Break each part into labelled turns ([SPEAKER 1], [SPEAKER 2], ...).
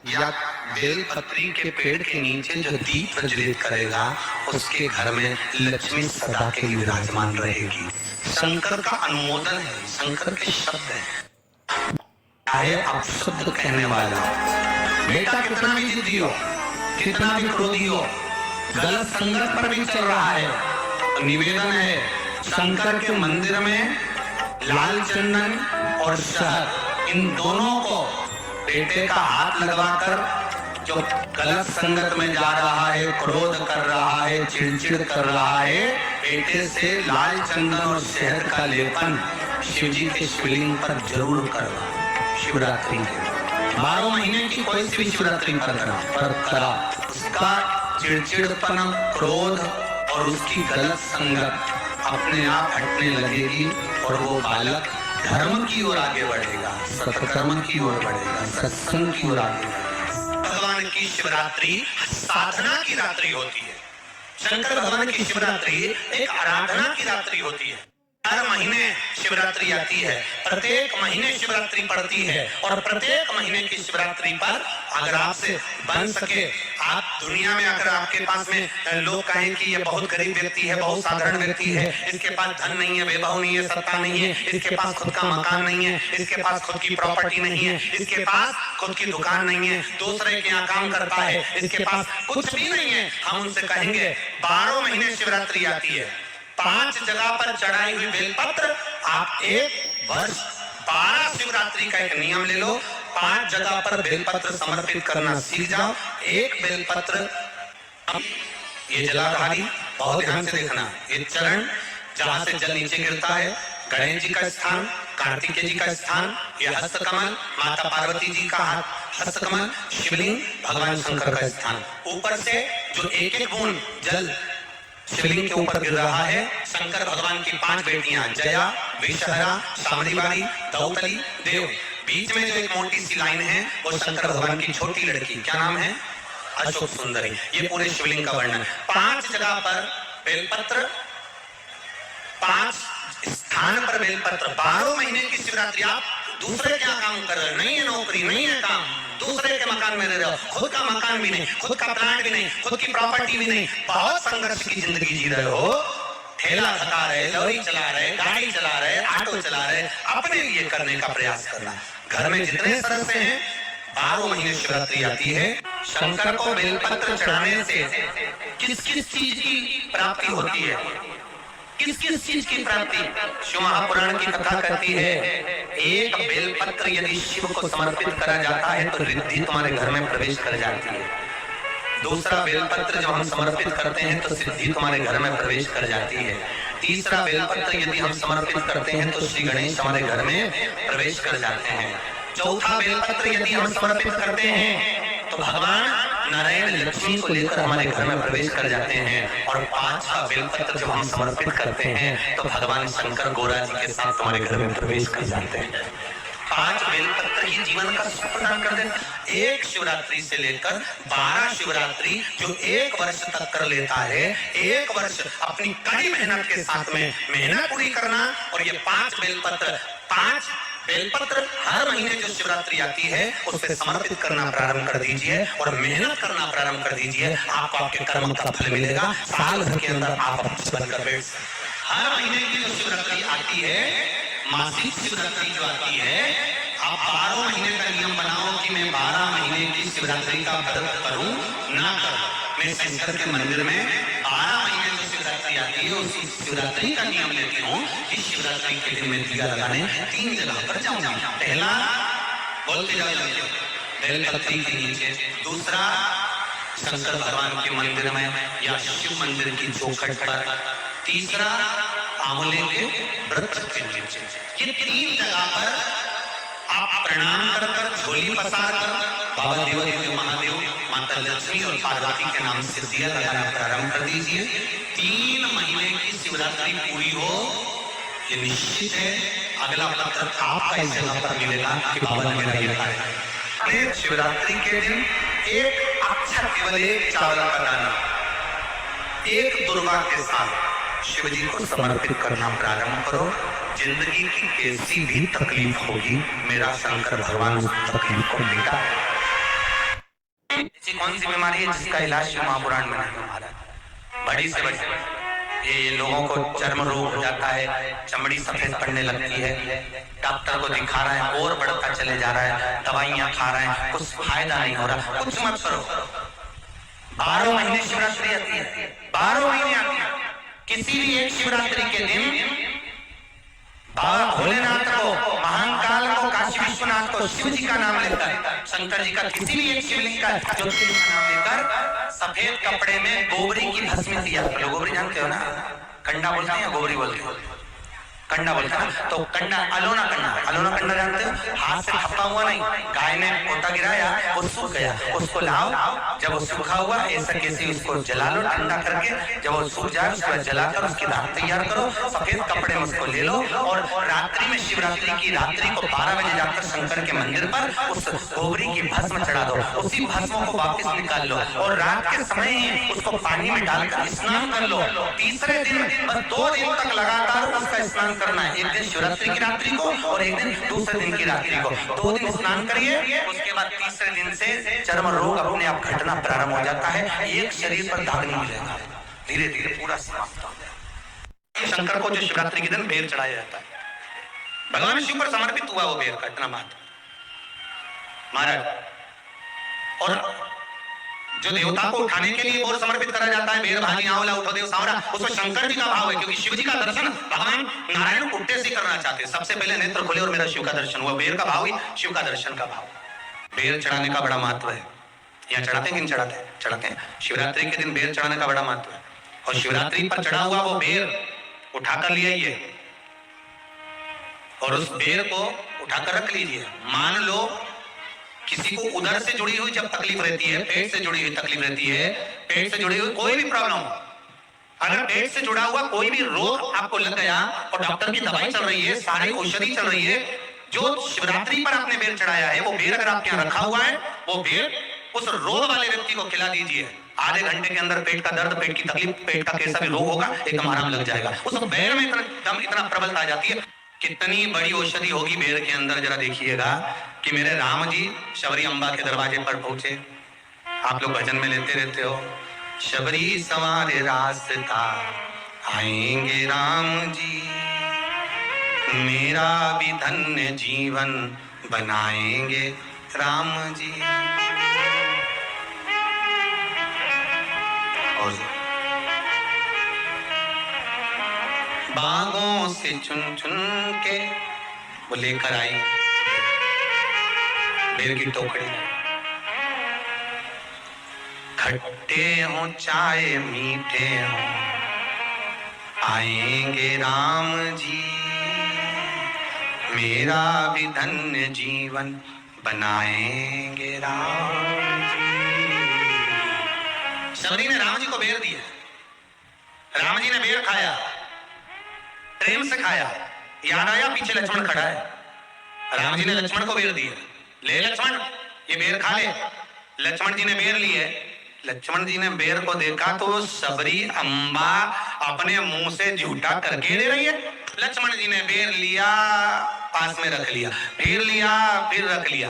[SPEAKER 1] या बेलपत्री के पेड़ के नीचे जो दीप प्रज्वलित करेगा उसके घर में लक्ष्मी सदा के लिए विराजमान रहेगी। शंकर का अनुमोदन है, शंकर के शब्द है। चाहे आप शुद्ध कहने वाला बेटा कितना भी जिद्दी हो, कितना भी क्रोधी हो, गलत संगत पर भी चल रहा है, तो निवेदन है शंकर के मंदिर में लाल चंदन और शहद इन दोनों को बेटे का हाथ लगवाकर जो गलत संगत में जा रहा है, क्रोध कर रहा है, चिड़चिड़ कर रहा है, बेटे से लाल चंदन और शहद का लेपन शिव जी के शिवलिंग पर जरूर करवा। शिवरात्रि के 12 महीने की कोई सी शिवरात्रि पर करा, उसका चिड़चिड़पन, क्रोध और उसकी गलत संगत अपने आप हटने लगेगी और वो बालक धर्म की ओर आगे बढ़ेगा, सत्कर्म की ओर बढ़ेगा, सत्संग की ओर आगे बढ़ेगा। भगवान की शिवरात्रि साधना की रात्रि होती है। शंकर भगवान की शिवरात्रि एक आराधना की रात्रि होती है। हर महीने शिवरात्रि आती है, प्रत्येक महीने शिवरात्रि पड़ती है और प्रत्येक महीने की शिवरात्रि पर अगर आपसे बन सके, आप दुनिया में अगर आपके पास में लोग कहें कि ये बहुत गरीब व्यक्ति है, बहुत साधारण व्यक्ति है, इसके पास धन नहीं है, वैभव नहीं है, सत्ता नहीं है, इसके पास खुद का मकान नहीं है, इसके पास खुद की प्रॉपर्टी नहीं है, इसके पास खुद की दुकान नहीं है, दूसरे के यहाँ काम करता है, इसके पास कुछ भी नहीं है, हम उनसे कहेंगे 12 महीने शिवरात्रि आती है, 5 जगह पर चढ़ाई हुई बेलपत्र आप एक वर्ष 12 शिवरात्रि का एक नियम ले लो, 5 जगह पर बेलपत्र समर्पित करना सीख जाओ। एक बेलपत्र ये जलाधारी, बहुत ध्यान से देखना, ये चरण जहां से जल नीचे गिरता है, गणेश जी का स्थान, कार्तिकेय जी का स्थान, ये हस्तकमल माता पार्वती जी का हस्तकमल, शिवलिंग भगवान शंकर का स्थान, ऊपर से जो एक एक बूंद जल शिवलिंग के ऊपर गिर रहा है, शंकर भगवान की 5 बेटियां जया, विषहरा, सामरीवाली, दौतली, देव, बीच में जो एक मोटी सी लाइन है वो शंकर भगवान की छोटी लड़की, क्या नाम है? अशोक सुंदरी। ये पूरे शिवलिंग का वर्णन। 5 जगह पर बेलपत्र, 5 स्थान पर बेलपत्र, 12 महीने की शिवरात्रि। आप दूसरे क्या काम कर रहे हो? नहीं है नौकरी, नहीं है काम, दूसरे के मकान में रह रहे हो, खुद का मकान भी नहीं, खुद का प्लांट भी नहीं, खुद की प्रॉपर्टी भी नहीं, बहुत संघर्ष की जिंदगी जी रहे हो, ठेला थका रहे, लॉरी चला रहे, गाड़ी चला रहे, ऑटो चला रहे, अपने लिए करने का प्रयास करना। घर में जितने सदस्य हैं, 12 महीने शिवरात्रि आती है। शंकर को बेलपत्र चढ़ाने से किस किस चीज की प्राप्ति होती है? किस किस चीज की प्राप्ति? शिव महापुराण की कथा कहती है, एक बेलपत्र यदि शिव को समर्पित करा जाता है तो रिद्धि तुम्हारे घर में प्रवेश कर जाती है। दूसरा बेलपत्र जब हम समर्पित करते हैं तो सिद्धि तुम्हारे घर में प्रवेश कर जाती है। तीसरा बेलपत्र यदि हम समर्पित करते हैं तो श्री गणेश हमारे घर में प्रवेश कर जाते हैं। चौथा बेलपत्र यदि हम समर्पित करते हैं तो भगवान नारायण लक्ष्मी को लेकर हमारे घर में प्रवेश कर जाते हैं। और 5वां बेलपत्र जब हम समर्पित करते हैं तो भगवान शंकर गोरा जी के साथ हमारे घर में प्रवेश कर जाते हैं। 5 बेलपत्र ही जीवन का सुख प्रदान कर देते। एक शिवरात्रि से लेकर 12 शिवरात्रि जो 1 वर्ष तक कर लेता है, 1 वर्ष अपनी कड़ी मेहनत के साथ में मेहनत पूरी करना। और ये 5 बेलपत्र, 5 बेलपत्र हर महीने जो शिवरात्रि आती है उससे समर्पित करना प्रारंभ कर दीजिए और मेहनत करना प्रारंभ कर दीजिए। आपको आपके कर्म का फल मिलेगा। साल भर के अंदर आप बनकर बैठ। हर महीने की जो शिवरात्रि आती है, मासिक शिवरात्रि जो आती है, आप 12 महीने का नियम बनाओ कि मैं 12 महीने की शिवरात्रि का व्रत करूं ना करूं। मैं शंकर के मंदिर में 12 महीने जो शिवरात्रि आती है उसी शिवरात्रि का नियम लेती हूँ कि शिवरात्रि के दिन मैं दिया लगाने 3 जगह पर जाऊंगा। पहला बोलते जाओ बेलपत्री के नीचे, दूसरा शंकर भगवान के मंदिर में या शिव मंदिर की चौखट पर, तीसरा आंवले के वृक्ष के नीचे। ये 3 जगह पर आप प्रणाम कर कर, झोली पसार कर बाबा देव महादेव, माता लक्ष्मी और पार्वती के नाम से दिया लगाना प्रारंभ कर दीजिए। 3 महीने की शिवरात्रि पूरी हो, ये निश्चित है अगला पत्र आपका इस जगह पर मिलेगा कि बाबा ने मेरा ये कहा। शिवरात्रि के दिन एक अक्षर, केवल एक चावल का दाना, एक दुर्गा के साथ शिव जी को समर्पित करना प्रारंभ करो। जिंदगी की कैसी भी तकलीफ होगी, मेरा शंकर भगवान उस तकलीफ को मिटा ऐसी कौन सी बीमारी है जिसका इलाज शिव महापुराण में नहीं हमारा? बड़ी से बड़ी ये लोगों को चर्म रोग हो जाता है, चमड़ी सफेद पड़ने लगती है, डॉक्टर को दिखा रहे हैं और बढ़ता चले जा रहा है, दवाइयां खा रहे हैं, कुछ फायदा नहीं हो रहा। कुछ मत करो, 12 महीने शिवरात्रि आती है, 12 महीने आती है। किसी भी एक शिवरात्रि के दिन बाबा भोलेनाथ को, महाकाल को, काशी विश्वनाथ को, शिव जी का नाम लेकर, शंकर जी का किसी भी एक शिवलिंग का ज्योतिर्लिंग का नाम लेकर सफेद कपड़े में गोबरी की भस्म दिया। लोग गोबरी जानते हो ना, कंडा बोलते हैं या गोबरी बोलते हैं? कंडा बोलते हैं ना। तो कंडा, अलोना कंडा, अलोना कंडा जानते हो? हाथ से थप्पा हुआ नहीं, गाय ने पोता गिराया, वो सूख गया, उसको लाओ, जब वो सूखा हुआ ऐसा कैसे उसको जला लो ठंडा करके, जब वो सूख जाए उसको जलाकर उसकी राख तैयार करो, सफेद कपड़े में उसको ले लो और रात्रि में, शिवरात्रि की रात्रि को 12 बजे जाकर शंकर के मंदिर पर उस गोबरी की भस्म चढ़ा दो, उसी भस्म को वापस निकाल लो और रात के समय ही उसको पानी में डालकर स्नान कर लो। तीसरे दिन बस 2 दिन तक लगातार उसका स्नान करना है, एक दिन शिवरात्रि की रात्रि को और एक दिन दूसरे दिन की रात्रि को। 2 दिन स्नान करिए, उसके बाद तीसरे दिन से चर्म रोग अपने आप घटना प्रारंभ हो जाता है, एक शरीर पर दाग नहीं मिलेगा, धीरे धीरे पूरा समाप्त हो जाएगा। शंकर को जो शिवरात्रि के दिन बेर चढ़ाया जाता है, भगवान शिव पर समर्पित हुआ वो बेर का इतना बात महाराज। और जो देवता को उठाने के लिए और समर्पित करा जाता है, बेर भागी आंवला उठो देव सांवरा, उसमें शंकर जी का भाव है, क्योंकि शिव जी का दर्शन भगवान नारायण उठते से करना चाहते हैं। सबसे पहले नेत्र खोले और मेरा शिव का दर्शन हुआ, बेर का भाव ही शिव का दर्शन का भाव। बेर चढ़ाने का बड़ा महत्व है। यहाँ चढ़ाते हैं कि नहीं चढ़ाते हैं? चढ़ाते हैं। शिवरात्रि के दिन बेर चढ़ाने का बड़ा महत्व है। और शिवरात्रि पर चढ़ा हुआ वो बेर उठाकर ले आइए और उस बेर को उठाकर रख लीजिए। मान लो किसी को उधर से जुड़ी हुई जब तकलीफ रहती है, पेट से जुड़ी हुई तकलीफ रहती है, पेट से जुड़ी हुई कोई भी प्रॉब्लम हो, अगर पेट से जुड़ा हुआ कोई भी रोग आपको लग गया और डॉक्टर की दवाई चल रही है, सारी औषधि चल रही है, जो शिवरात्रि पर आपने बेर चढ़ाया है वो बेर अगर आपके यहाँ रखा हुआ है, वो बेर उस रोग वाले व्यक्ति को खिला दीजिए। आधे घंटे के अंदर पेट का दर्द, पेट की तकलीफ, पेट का कैसा भी रोग होगा एकदम आराम लग जाएगा। उस बेर में इतना प्रबलता आ जाती है। कितनी बड़ी औषधि होगी बेर के अंदर, जरा देखिएगा कि मेरे राम जी शबरी अम्बा के दरवाजे पर पहुंचे। आप लोग भजन में लेते रहते हो, शबरी सवारे रास्ता आएंगे राम जी, मेरा भी धन्य जीवन बनाएंगे राम जी। और बागों से चुन चुन के वो लेकर आई बेर की टोकरी। खट्टे हो चाहे मीठे हो आएंगे राम जी, मेरा भी धन्य जीवन बनाएंगे राम जी। शबरी ने राम जी को बेर दिया, राम जी ने बेर खाया, प्रेम से खाया। याद आया पीछे लक्ष्मण खड़ा है, राम जी ने लक्ष्मण को बेर दिया, ले लक्ष्मण ये बेर खा ले। लक्ष्मण जी ने बेर लिए, लक्ष्मण जी ने बेर को देखा तो शबरी अम्बा अपने मुंह से झूठा करके दे रही है। लक्ष्मण जी ने बेर लिया, पास में रख लिया, फिर लिया, फिर रख लिया।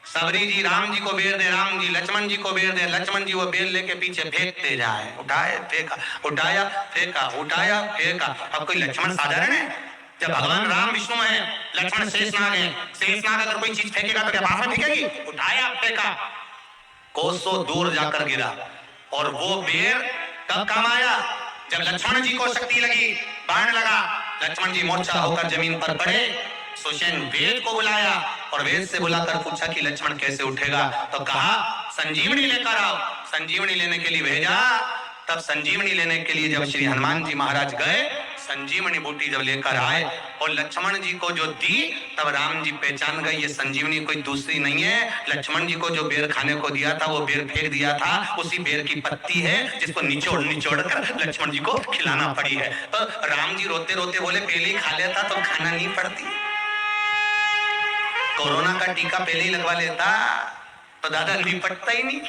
[SPEAKER 1] शबरी जी राम जी को बेर दे, राम जी लक्ष्मण जी को बेर दे, लक्ष्मण जी वो बेर लेके पीछे फेंकते जाए। उठाए फेंका, उठाया फेंका, उठाया फेंका। अब कोई लक्ष्मण साधारण है? जब भगवान राम विष्णु है, लक्ष्मण शेषनाग है, शेषनाग अगर कोई चीज फेंकेगा तो क्या पास में फेंकेगी? उठाया फेंका, कोसों दूर जाकर गिरा। और वो बेर कब काम आया? जब लक्ष्मण जी को शक्ति लगी, बाण लगा, लक्ष्मण जी मोर्चा होकर जमीन पर पड़े। सुषेण वेद को बुलाया और वेद से बुलाकर पूछा कि लक्ष्मण कैसे उठेगा, तो कहा संजीवनी लेकर आओ। संजीवनी लेने के लिए भेजा। तब संजीवनी लेने के लिए जब श्री हनुमान जी महाराज गए, संजीवनी बूटी जब लेकर आए और लक्ष्मण जी को जो दी, तब राम जी पहचान गए ये संजीवनी कोई दूसरी नहीं है। लक्ष्मण जी को जो बेर खाने को दिया था वो बेर फेंक दिया था, उसी बेर की पत्ती है जिसको निचोड़ निचोड़ कर लक्ष्मण जी को खिलाना पड़ी है। तो राम जी रोते रोते बोले पहले ही खा लेता तो खाना नहीं पड़ती। कोरोना का टीका पहले ही लगवा लेता तो दादा नहीं पड़ता ही नहीं।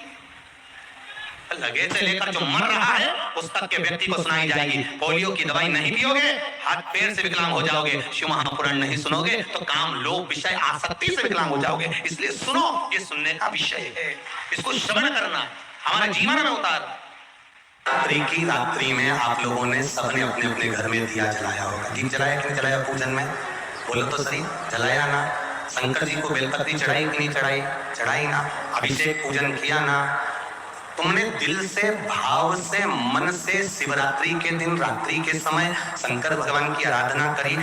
[SPEAKER 1] लगे से लेकर जो मर रहा है उस तक के व्यक्ति को सुनाई जाएगी। पोलियो की दवाई नहीं पियोगे, हाथ पैर से विकलांग हो जाओगे। शिव महापुराण नहीं सुनोगे तो काम लोभ विषय आसक्ति से विकलांग हो जाओगे। इसलिए सुनो, ये सुनने का विषय है, इसको श्रवण करना, हमारे जीवन में उतार। रात्रि की रात्रि में आप लोगों ने सबने अपने अपने घर में दिया जलाया होगा। दीप जलाया कि नहीं जलाया पूजन में? बोलो तो सही, जलाया ना? शंकर जी को बेलपत्री चढ़ाई कि नहीं चढ़ाई? चढ़ाई ना? अभिषेक पूजन किया ना? तुमने दिल से, भाव से, मन से शिवरात्रि के दिन रात्रि के समय शंकर भगवान की आराधना करी।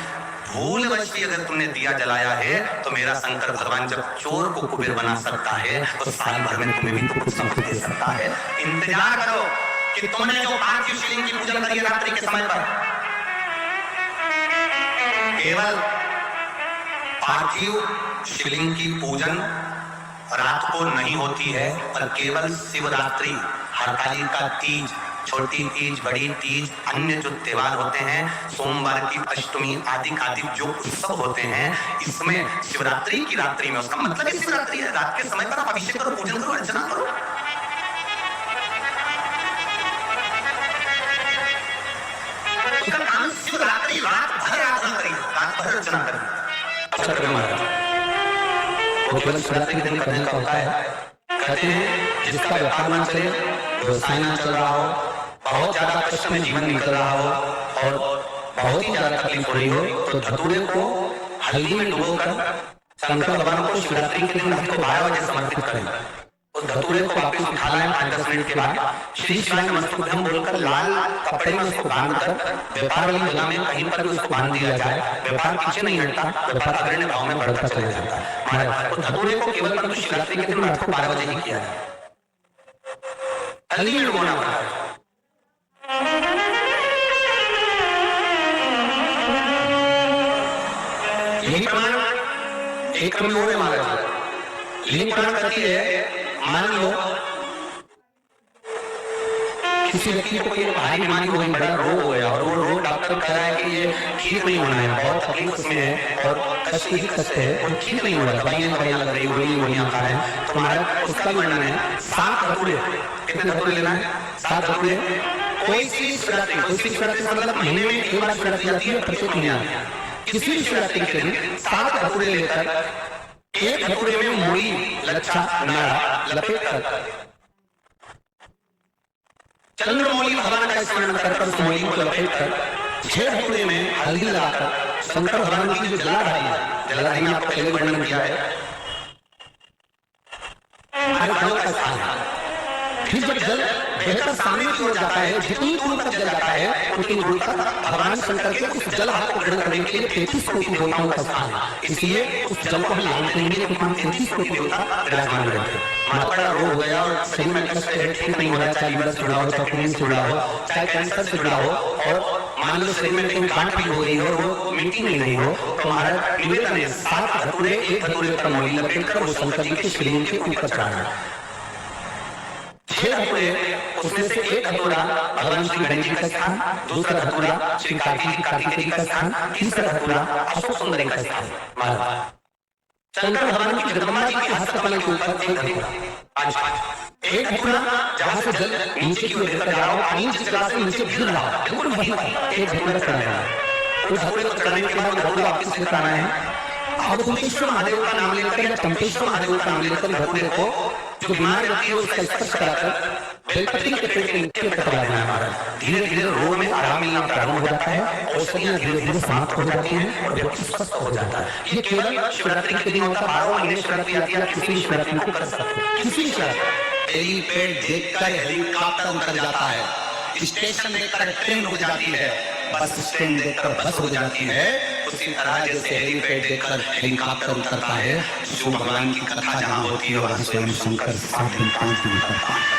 [SPEAKER 1] भूलवश भी अगर तुमने दिया जलाया है तो मेरा शंकर भगवान जब चोर को कुबेर बना सकता है तो साल भर में तुम्हें भी कुछ संपत्ति दे सकता है। इंतजार करो कि तुमने जो पार्थिव शिवलिंग की पूजन करी रात्रि के समय पर, केवल पार्थिव शिवलिंग की पूजन रात को नहीं होती है, पर केवल शिवरात्रि, हरतालिका तीज, छोटी तीज, बड़ी तीज, अन्य जो त्योहार होते हैं, सोमवार की अष्टमी आदि आदि जो उत्सव होते हैं, इसमें शिवरात्रि की रात्रि में, उसका मतलब है शिवरात्रि है, रात के समय पर आप अभिषेक करो, पूजन करो, अर्चना करो। उसका काम शिवरात्रि, रात भर आराधना करिए, रात भर अर्चना करिए। वो केवल शिवरात्रि के दिन करने का होता है। कहते हैं जिसका व्यापार ना चले, व्यवसाय ना चल रहा हो, बहुत ज्यादा कष्ट में जीवन निकल रहा हो और बहुत ही ज्यादा तकलीफ हो रही हो, तो धतूरे को हल्दी में डुबोकर शंकर भगवान को शिवरात्रि के दिन रात को 12 बजे समर्पित करें। उस धतूरे को वापस उठा लें 5-10 मिनट के बाद, श्री शिवाय नमस्तुभ्यं बोलकर लाल कपड़े में उसको बांधकर व्यापार वाली जगह में कहीं पर भी उसको बांध दिया जाए। व्यापार पीछे नहीं हटता, व्यापार अग्रणी भाव में बढ़ता चला जाता है। महाराज, तो धतूरे को केवल परंतु शिवरात्रि के दिन रात को 12 बजे ही किया जाए। हल्दी में डुबोना होता है। यही प्रमाण एक क्रम में महाराज, यही प्रमाण करती है। मान लो किसी व्यक्ति को कोई भारी बीमारी हो गई, बड़ा रोग हो गया और वो रोग डॉक्टर कह रहा है कि ये ठीक नहीं होना है, बहुत तकलीफ उसमें है और कष्ट ही कष्ट है और ठीक नहीं हो रहा है, बढ़िया लग रही है, गोली गोलियां खा रहे हैं, तो हमारा उसका भी वर्णन है 7 धतूरे। कितने धतूरे लेना है? 7 धतूरे। कोई सी शिवरात्रि, कोई सी शिवरात्रि मतलब महीने में एक बार शिवरात्रि आती है, प्रत्येक महीने आती है। किसी भी शिवरात्रि के दिन 7 धतूरे लेकर एक धतूरे में मूली, लच्छा, नाड़ा लपेट कर चंद्रमौली भगवान का स्मरण कर उस मूली को लपेट कर 6 धतूरे में हल्दी लगाकर शंकर भगवान की जो जलाधारी है, जलाधारी में आपको पहले वर्णन किया है, हर जल का स्थान है। फिर जब जल बेहतर सामने की ओर जाता है, जितनी दूर तक जल जाता है उतनी दूर तक भगवान शंकर के उस जल भाग को ग्रहण करने के लिए 33 कोटि देवताओं का स्थान है। इसलिए उस जल को हम मानते हैं कि 33 कोटि देवता विराजमान रहते हैं। माता बड़ा रोग हो गया और शरीर में कष्ट है, ठीक नहीं हो रहा, चाहे लीवर से जुड़ा हो, चाहे खून से जुड़ा हो, चाहे कैंसर से जुड़ा हो और मान लो शरीर में कहीं गांठ भी हो रही हो, वो मिट्टी नहीं रही हो, तो महाराज निवेदन है 7 धतूरे, एक धतूरे पर मूली लपेटकर वो शंकर जी के शिवलिंग के ऊपर चढ़ाना। 6 धतूरे, उसमें से एक धतूरा भगवान श्री गणेश जी का स्थान, दूसरा धतूरा श्री कार्तिकेय जी का स्थान, तीसरा धतूरा अशोक सुंदरी का स्थान। महाराज शंकर भगवान की जगदम्बा जी के हस्तकमल के ऊपर एक धतूरा, एक धतूरा जहां से जल नीचे की ओर गिरता जा रहा हो, पानी जिस जगह से नीचे गिर रहा है बिल्कुल वहीं पर एक धतूरा चढ़ा रहा है। उस धतूरे को चढ़ाने के बाद धतूरा वापस लेकर आना है। अब कुंतेश्वर महादेव का नाम लेकर या टंकेश्वर महादेव का नाम लेकर धतूरे को जो बीमार व्यक्ति है उसका स्पर्श कराकर बेलपत्री के पेड़ के नीचे तक लगाना है। महाराज धीरे धीरे रोग में आराम मिलना प्रारंभ हो जाता है, औषधियां धीरे धीरे समाप्त हो जाती हैं और व्यक्ति स्वस्थ हो जाता है। ये केवल शिवरात्रि के दिन होता है। 12 महीने शिवरात्रि आती है, किसी भी शिवरात्रि को कर सकते हैं। किसी भी शिवरात्रि हेलीपैड देखकर हेलीकॉप्टर उतर जाता है, स्टेशन देखकर ट्रेन रुक जाती है, बस स्टैंड देखकर बस हो जाती है, उसी तरह जैसे हेलीपैड देखकर हेलीकॉप्टर उतरता है। शिव भगवान की कथा जहाँ होती है वहां स्वयं शंकर 7 दिन 5 दिन उतरता है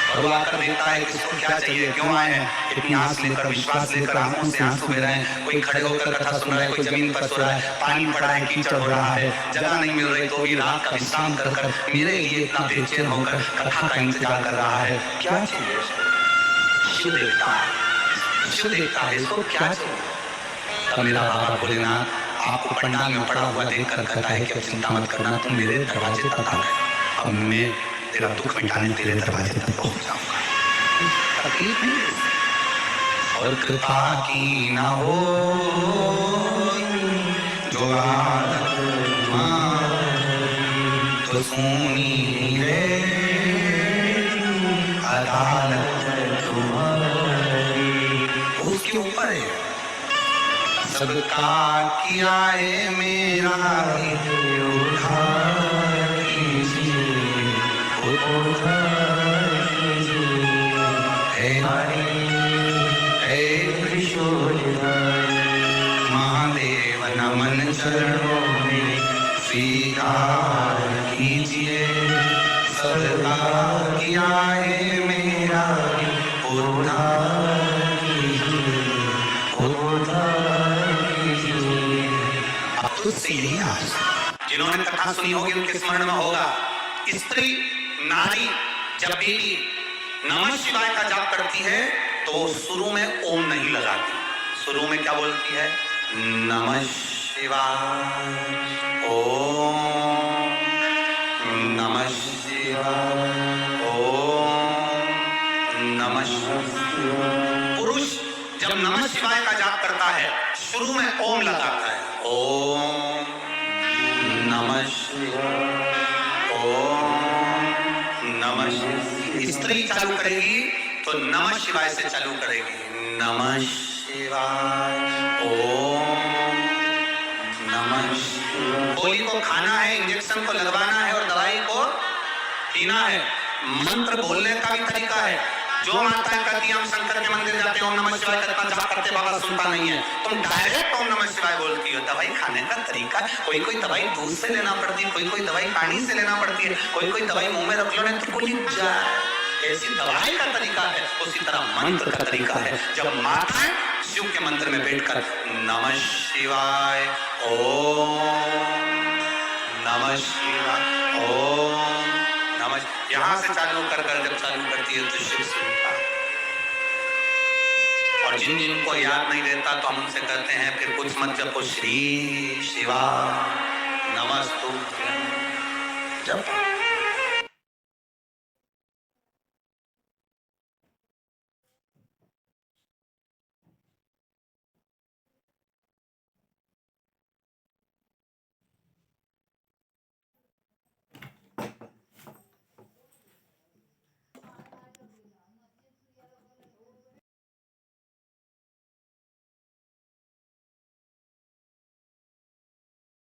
[SPEAKER 1] और वो आकर देता है किसको क्या चाहिए, क्यों आए हैं, इतनी आस लेकर, विश्वास लेकर, आंखों से आंसू बह रहे हैं। कोई खड़े होकर कथा सुन रहा है, कोई जमीन पर सो रहा है, पानी पड़ा है, कीचड़ हो रहा है, जगह नहीं मिल रही तो भी रात का विश्राम कर कर मेरे लिए इतना बेचैन होकर कथा का इंतजार कर रहा है। क्या चाहिए? शिव देखता है, शिव देखता है, इसको क्या चाहिए? तब मेरा बाबा भोलेनाथ आपको पंडाल में पड़ा हुआ देखकर कहता है कि चिंता मत करना, तुम मेरे दरवाजे तक आ गए। अब मैं तेरा दुख मिटाने तेरे दरवाजे तक पहुंच जाऊंगा। तकलीफ नहीं और कृपा की ना हो जो आदत तो सुनी रे अदालत तुम्हारी, उसके ऊपर है। सबका किया है मेरा उद्धार कीजिए, उद्धार कीजिए, हे हरि हे त्रिशूलधारी महादेव नमन चरणों में स्वीकार कीजिए। सबका किया है मेरा उद्धार कीजिए, उद्धार कीजिए। अब तुझसे यही आस, जिन्होंने कथा सुनी होगी उनके स्मरण में होगा, स्त्री नारी जब भी नमः शिवाय का जाप करती है तो शुरू में ओम नहीं लगाती, शुरू में क्या बोलती है? नमः शिवाय ओम नमः शिवाय ओम नमः शिवाय। पुरुष जब नमः शिवाय का जाप करता है शुरू में ओम लगाता है, ओम नमः शिवाय ओम नमः शिवाय। स्त्री चालू करेगी तो नमः शिवाय से चालू करेगी, नमः शिवाय ओम नमः शिवाय। कोई को खाना है, इंजेक्शन को लगवाना है और दवाई को पीना है, मंत्र बोलने का भी तरीका है। जो माताएं कहती हैं हम शंकर के मंदिर जाते हैं ओम नमः शिवाय करना जाप करते बाबा सुनता नहीं है, तुम डायरेक्ट ओम नमः शिवाय बोलती हो। दवाई खाने का तरीका, कोई कोई दवाई दूध से लेना पड़ती है, कोई कोई दवाई पानी से लेना पड़ती है, कोई कोई दवाई मुंह में रख लो नहीं तो खुली जाए, ऐसी दवाई का तरीका है, उसी तरह मंत्र का तरीका है। जब माताएं शिव के मंत्र में बैठकर नमः शिवाय ओम नमः शिवाय ओम नमः, यहां से चालू कर जब चालू करती है तो शिव सुनता है। और जिन जिनको याद नहीं रहता तो हम उनसे कहते हैं फिर कुछ मत जपो, श्री शिवा नमस्तुभ्यं जप।